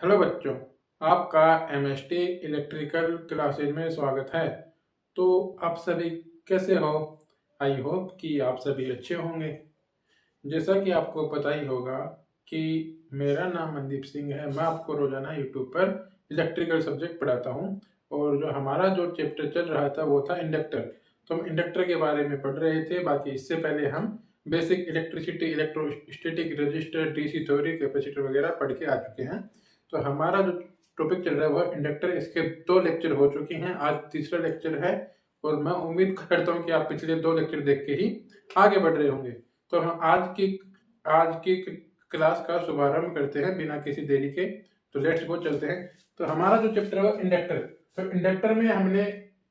Hello बच्चों, आपका MST electrical classes में स्वागत है। तो आप सभी कैसे हो? आई होप कि आप सभी अच्छे होंगे। जैसा कि आपको पता ही होगा कि मेरा नाम मनदीप सिंह है। मैं आपको रोजाना यूट्यूब पर इलेक्ट्रिकल सब्जेक्ट पढ़ाता हूँ और जो हमारा जो चैप्टर चल रहा था वो था इंडक्टर। तो हम इंडक्टर के बारे में पढ़ रहे थे। बाकी इससे पहले हम basic electricity, electrostatic, register, DC theory, capacitor वगैरह पढ़ के आ चुके हैं। तो हमारा जो टॉपिक चल रहा है वो इंडक्टर। इसके 2 लेक्चर हो चुके हैं, आज तीसरा लेक्चर है और मैं उम्मीद करता हूँ कि आप पिछले 2 लेक्चर देख के ही आगे बढ़ रहे होंगे। तो हम आज की क्लास का शुभारंभ करते हैं बिना किसी देरी के। तो लेट्स गो, चलते हैं। तो हमारा जो चैप्टर है इंडक्टर। तो इंडक्टर में हमने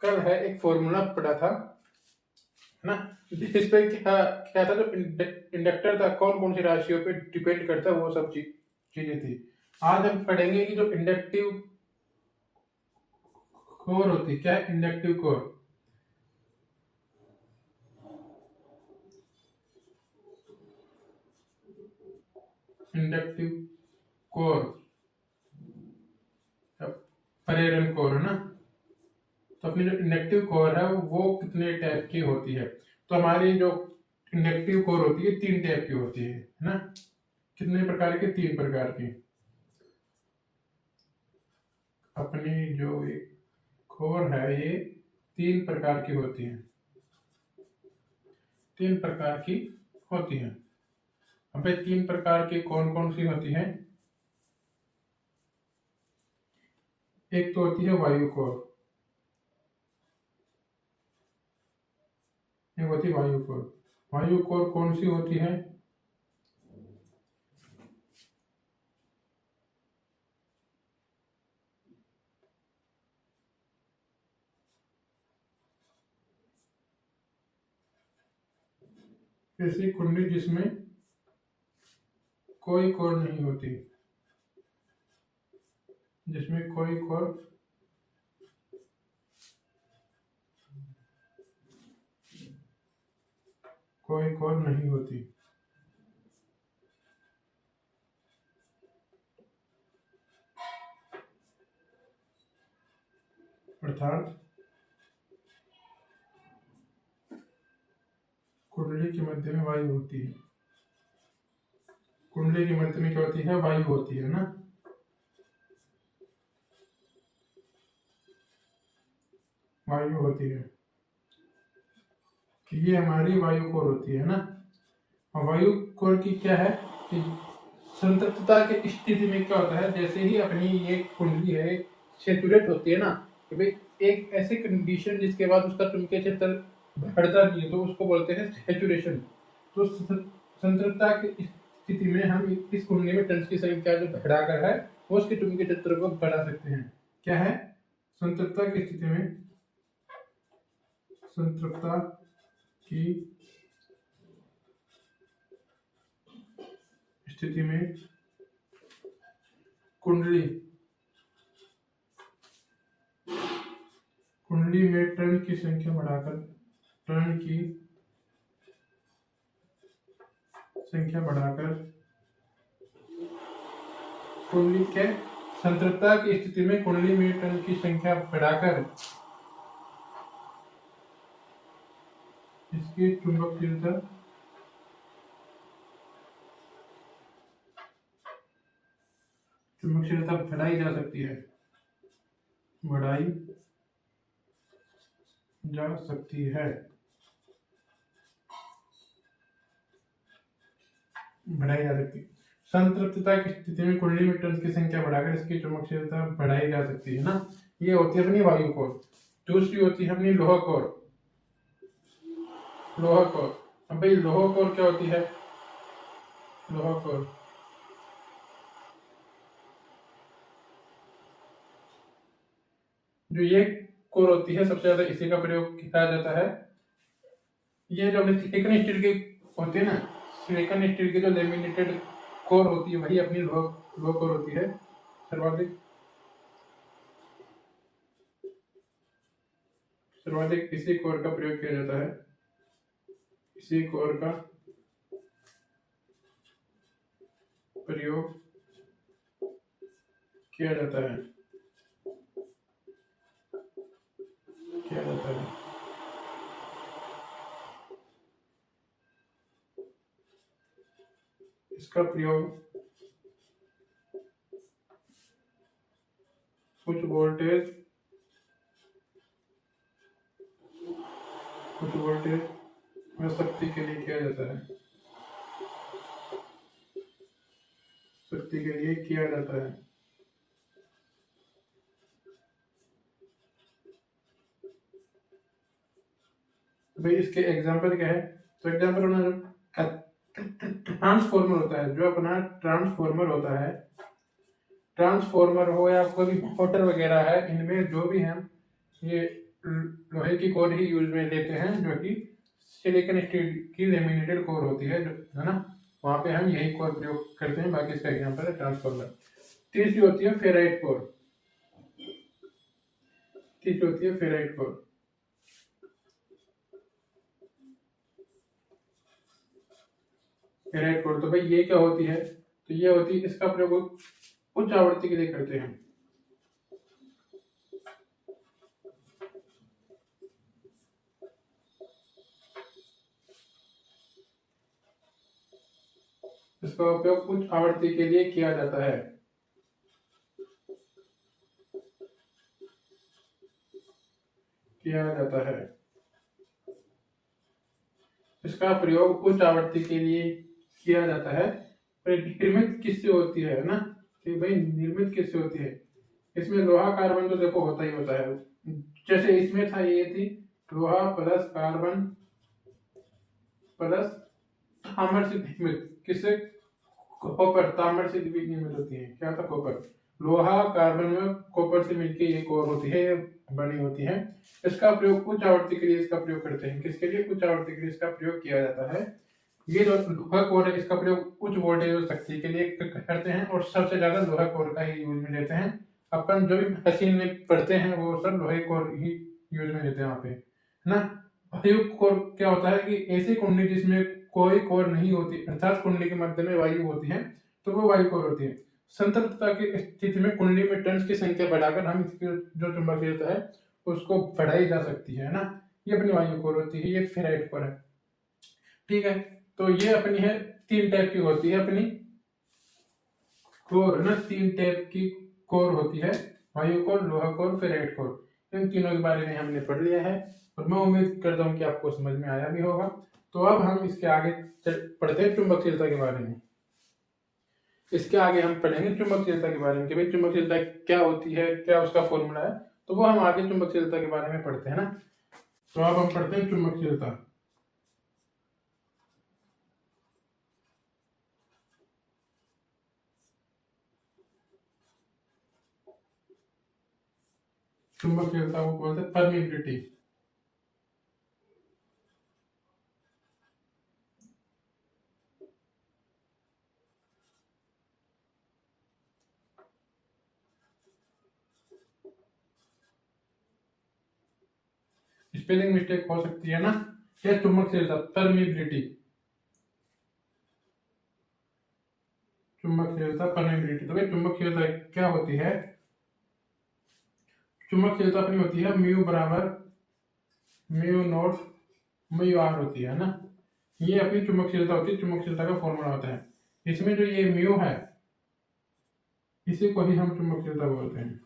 कल है एक फॉर्मूला पढ़ा था, है ना, जिस पे क्या क्या था। जो इंडक्टर था कौन कौन सी राशियों पे डिपेंड करता है, वो सब चीजें थी। आज हम पढ़ेंगे कि जो इंडक्टिव कोर होती है, क्या है इंडक्टिव कोर। इंडक्टिव कोर, प्रेरण कोर, है ना। तो अपनी जो इंडक्टिव कोर है वो कितने टाइप की होती है? तो हमारी जो इंडक्टिव कोर होती है 3 टाइप की होती है ना। कितने प्रकार की? 3 प्रकार की। अपनी जो कोर है ये 3 प्रकार की होती है। 3 प्रकार की होती है। अब 3 प्रकार की कौन कौन सी होती है? एक तो होती है वायु कोर, एक होती है वायु कोर। वायु कोर कौन सी होती है? ऐसी कुंडली जिसमें कोई कोर नहीं होती, जिसमें कोई कोर नहीं होती। अर्थात कुंडली के मध्य में वायु होती है। कुंडली के मध्य में क्या होती है? वायु होती है ना। वायु होती है। ये हमारी वायु कोर होती है ना। और वायु कोर की क्या है कि संतृप्तता की स्थिति में क्या होता है, जैसे ही अपनी ये कुंडली है सेचुरेट होती है ना, कि भाई एक ऐसी कंडीशन जिसके बाद उसका चुंबकीय क्षेत्र बढ़ता नहीं है, तो उसको बोलते हैं सेचुरेशन। तो संतृप्तता की स्थिति में हम इस कुंडली में टर्न्स की संख्या जो बढ़ाकर है वो उसके चुंबकीय क्षेत्र को बढ़ा सकते हैं। क्या है? संतृप्तता की स्थिति में, संतृप्तता की स्थिति में कुंडली में टर्न की संख्या बढ़ाकर, टर्न की संख्या बढ़ाकर कुंडली के संतृप्तता की स्थिति में कुंडली में टर्न की संख्या बढ़ाकर इसकी चुंबकशीलता बढ़ाई जा सकती है, बढ़ाई जा सकती है, बढ़ाई जा सकती है। संतृप्तता की स्थिति में कुंडली में टर्न्स की संख्या बढ़ाकर इसकी चुंबकशीलता बढ़ाई जा सकती है ना। ये होती है अपनी वायु कोर। दूसरी होती है अपनी लोह कोर। लोह कोर, अब भाई लोह कोर क्या होती है? लोह कोर जो ये कोर होती है सबसे ज्यादा इसी का प्रयोग किया जाता है। ये जो अपने सिलिकॉन स्टील के होते हैं ना, सिलिकॉन स्टील की जो लेमिनेटेड कोर होती है वही अपनी लो कोर होती है। सर्वाधिक इसी कोर का प्रयोग किया जाता है। इसी कोर का प्रयोग किया जाता है, किया जाता है। इसका प्रयोग उच्च वोल्टेज में शक्ति के लिए किया जाता है, शक्ति के लिए किया जाता है। भाई इसके एग्जाम्पल क्या है? तो एग्जाम्पल होना जो ट्रांसफॉर्मर होता है, जो अपना ट्रांसफॉर्मर होता है, ट्रांसफॉर्मर हो या कोई भी मोटर वगैरह है, इनमें जो भी हम ये लोहे की कोर ही यूज में लेते हैं, जो कि सिलिकॉन स्टील की लेमिनेटेड कोर होती है, है ना, वहाँ पे हम यही कोर प्रयोग करते हैं। बाकी इसका एग्जाम्पल है ट्रांसफॉर्मर। तीसरी होती है फेराइट कोर, तीसरी होती है फेराइट कोर। फेराइट कोर, तो भाई ये क्या होती है? तो ये होती है, इसका प्रयोग उच्च आवृत्ति के लिए करते हैं। इसका उपयोग उच्च आवृत्ति के लिए किया जाता है, किया जाता है। इसका प्रयोग उच्च आवृत्ति के लिए किया जाता है। निर्मित किससे होती है ना, कि भाई निर्मित किससे होती है? इसमें लोहा कार्बन तो देखो होता ही होता है, जैसे इसमें था, ये थी लोहा प्लस कार्बन प्लस ताम्र से निर्मित, किससे? कॉपर, ताम्र से भी निर्मित होती है। क्या था? कॉपर। लोहा कार्बन में कॉपर से मिलकर ये कोर होती है, बनी होती है। इसका प्रयोग उच्च आवृत्ति के लिए इसका प्रयोग करते हैं। किसके लिए? उच्च आवृत्ति के लिए इसका प्रयोग किया जाता है। ये जो लोहा कोर है, इसका प्रयोग उच्च वोल्टेज और शक्ति के लिए करते हैं, और सबसे ज्यादा लोहा कोर का ही यूज में लेते हैं। अपन जो भी मशीन में पढ़ते हैं वो सब लोहे कोर ही यूज में लेते हैं वहाँ पे, है ना। वायु कोर क्या होता है कि ऐसी कुंडली जिसमें कोई कोर नहीं होती, अर्थात कुंडली के मध्य में वायु होती है, तो वो वायु कोर होती है। संतृप्तता की स्थिति में कुंडली में टर्न्स की संख्या बढ़ाकर हम इसकी जो चुंबकीयता है उसको बढ़ाई जा सकती है ना। ये अपनी वायु कोर होती है, ये फेराइट कोर है। ठीक है, तो ये अपनी है, 3 टाइप की होती है अपनी कोर ना, 3 टाइप की कोर होती है, वायु कोर, लोहा कोर, फेराइट कोर। इन तीनों के बारे में हमने पढ़ लिया है, और मैं उम्मीद करता हूँ कि आपको समझ में आया भी होगा। तो अब हम इसके आगे पढ़ते हैं चुंबकशीलता के बारे में। इसके आगे हम पढ़ेंगे चुंबकशीलता के बारे में, कि भाई चुंबकशीलता क्या होती है, क्या उसका फॉर्मूला है, तो वो हम आगे चुंबकशीलता के बारे में पढ़ते हैं ना। तो अब हम पढ़ते हैं चुंबकशीलता। चुंबकशीलता को बोलते हैं परमिबिलिटी। स्पेलिंग मिस्टेक हो सकती है ना। क्या चुंबकशीलता? Permeability, चुंबकशीलता, permeability. तो भाई चुंबकशीलता क्या होती है? चुंबकशीलता अपनी होती है म्यू बराबर म्यू नॉट म्यू आर होती है ना। ये अपनी चुंबकशीलता होती है, चुंबकशीलता का फॉर्मूला होता है। इसमें जो ये म्यू है, इसी को ही हम चुंबकशीलता बोलते हैं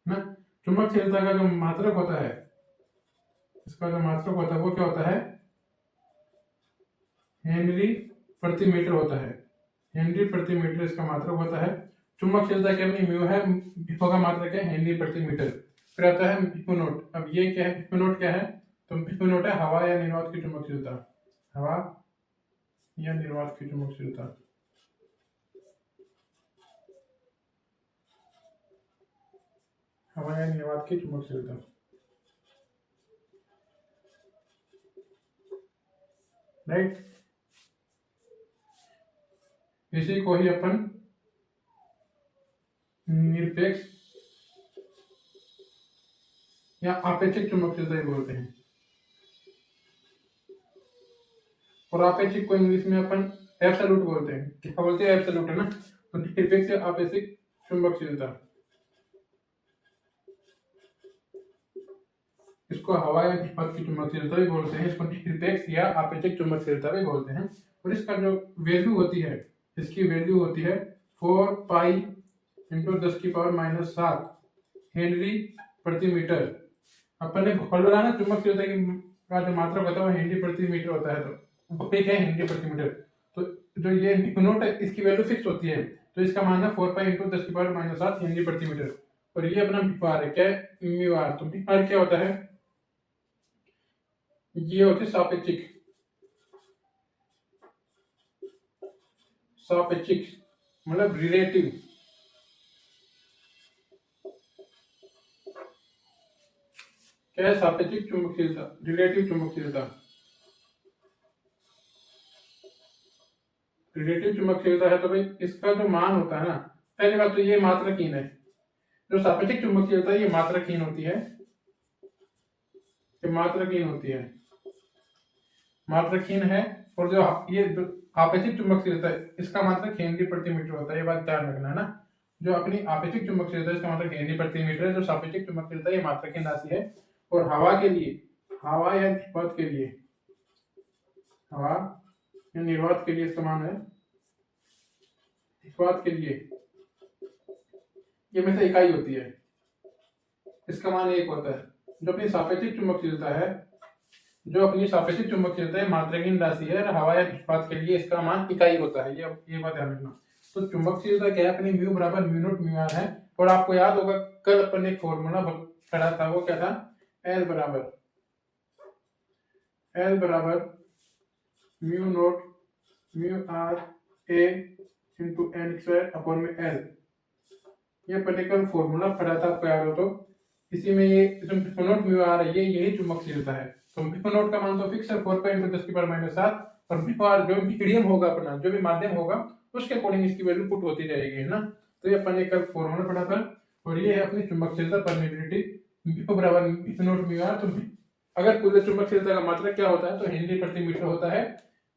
ना। चुंबकशीलता का जो मात्रक होता है, इसका जो मात्रक होता है वो क्या होता है? हेनरी प्रति मीटर होता है। हेनरी प्रति मीटर इसका मात्रक होता है। चुंबकशीलता की अपनी म्यू है, म्यू का मात्रक है हेनरी प्रति मीटर। फिर आता है म्यू नोट। अब ये क्या है? म्यू नोट क्या है? तो म्यू नोट है हवा या निर्वात की चुंबकशीलता, हवा या निर्वात की चुंबकशीलता। हवा या निर्वात की चुंबकशीलता, राइट। इसी को ही अपन निरपेक्ष या आपेक्षिक चुंबकशीलता बोलते हैं। और आपेक्षिक को इंग्लिश में अपन एब्सोल्यूट बोलते हैं। क्या बोलते हैं? एब्सोल्यूट, है ना। तो निरपेक्ष या आपेक्षिक चुंबकशीलता, इसको हवा या पथ की चुंबकशीलता भी बोलते हैं, इसको निरपेक्ष या आपेक्षिक चुंबकशीलता भी बोलते हैं। और इसका जो वैल्यू होती है, इसकी वैल्यू होती है 4 पाई इंटू 10⁻⁷ हेनरी प्रति मीटर। अपन ने बोला ना चुंबकशीलता की का जो मात्रक होता है वो हेनरी प्रति मीटर होता है, तो ठीक है हेनरी प्रति मीटर। तो जो ये न्यूनोट है इसकी वैल्यू फिक्स होती है, तो इसका मान है 4 पाई इंटू 10⁻⁷ हेनरी प्रति मीटर। और ये अपना म्यू है, क्या म्यू आर। तो म्यू आर क्या होता है? ये होती है सापेक्षिक, सापेक्षिक मतलब रिलेटिव। क्या है? सापेक्षिक चुंबकशीलता, रिलेटिव चुंबकशीलता। रिलेटिव चुंबकशीलता है तो भाई इसका जो मान होता है ना, पहली बात तो ये मात्रहीन है। जो सापेक्षिक चुंबकशीलता है ये मात्रहीन होती है, ये मात्रहीन होती है, मात्रहीन है। और जो ये आपेक्षिक चुंबकशीलता है इसका मात्रक हेनरी प्रति मीटर होता है, ये बात ध्यान रखना है ना। जो अपनी आपेक्षिक चुंबकशीलता है इसका मात्रक हेनरी प्रति मीटर है, जो सापेक्षिक चुंबकशीलता है ये मात्रहीन राशि है। और हवा के लिए, हवा या निर्वात के लिए, हवा या निर्वात के लिए इसका मान है, निर्वात के लिए ये में से इकाई होती है, इसका मान 1 होता है। जो अपनी सापेक्षिक चुंबकशीलता है, जो अपनी सापेक्षिक चुंबकशीलता है मात्रहीन राशि है, और हवा या निर्वात के लिए इसका मान इकाई होता है। ये बात ध्यान रखना। तो चुंबकशीलता क्या है? अपनी म्यू बराबर म्यू नॉट म्यू आर है। और आपको याद होगा कल अपन ने एक फॉर्मूला पढ़ा था, वो क्या था? एल बराबर mu naught mu R A into N square upon में एल। ये अपन ने कल फॉर्मूला पढ़ा था, आपको याद हो तो। इसी में ये म्यू नॉट म्यू आर है, यही चुंबकशीलता है। तो म्यू नॉट का मान तो फिक्स है 4 पाई इंटू 10⁻⁷, और म्यू आर जो मीडियम होगा अपना, जो भी माध्यम होगा उसके अकॉर्डिंग इसकी वैल्यू पुट होती रहेगी, है ना। तो ये अपन ने कल फॉर्मूला पढ़ा था। और ये है अपनी चुंबकशीलता, परमिटिविटी, म्यू बराबर म्यू नॉट म्यू आर। तो अगर कुल चुंबकशीलता का मात्रक क्या होता है तो हेनरी प्रति मीटर होता है।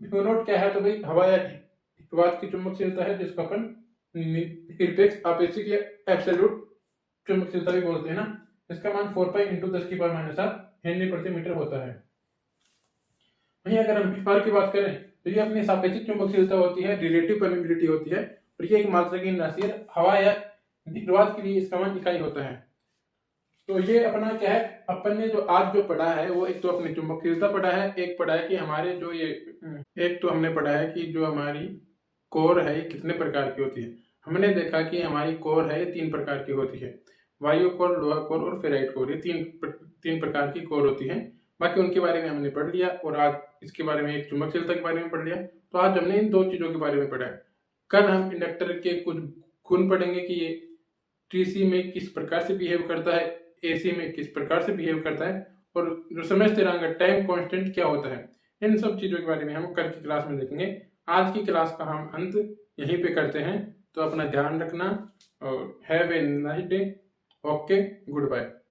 म्यू नॉट क्या है? तो भाई हवा या निर्वात की चुंबकशीलता है, जिसको अपन निरपेक्ष, आपेक्षिक या एब्सोल्यूट चुंबकशीलता भी बोलते हैं ना। इसका मान 4 पाई इंटू 10⁻⁷ हेनरी प्रति मीटर होता है। वहीं अगर हम विपार की बात करें तो ये अपनी सापेक्षिक चुंबकशीलता होती है, रिलेटिव परमिटिविटी होती है, और ये एक मात्रहीन राशि है। हवा या निर्वात के लिए इसका मान इकाई होता है। तो ये अपना क्या है, अपन ने जो आज जो पढ़ा है वो एक तो अपनी चुंबकशीलता पढ़ा है, एक पढ़ा है कि हमारे जो ये, एक तो हमने पढ़ा है कि जो हमारी कोर है ये कितने प्रकार की होती है। हमने देखा कि हमारी कोर है ये 3 प्रकार की होती है, वायु कोर, लोहा कोर और फेराइट कोर। ये तीन प्रकार की कोर होती है। बाकी उनके बारे में हमने पढ़ लिया, और आज इसके बारे में, एक चुंबकशीलता के बारे में पढ़ लिया। तो आज हमने इन 2 चीजों के बारे में पढ़ा है। कल हम इंडक्टर के कुछ गुण पढ़ेंगे कि ये टीसी में किस प्रकार से बिहेव करता है, एसी में किस प्रकार से बिहेव करता है, और जो समय स्थिरांक टाइम कांस्टेंट क्या होता है। इन सब चीजों के बारे में हम कल की क्लास में देखेंगे। आज की क्लास का हम अंत यहीं पे करते हैं। तो अपना ध्यान रखना और have a nice day. Okay, good bye.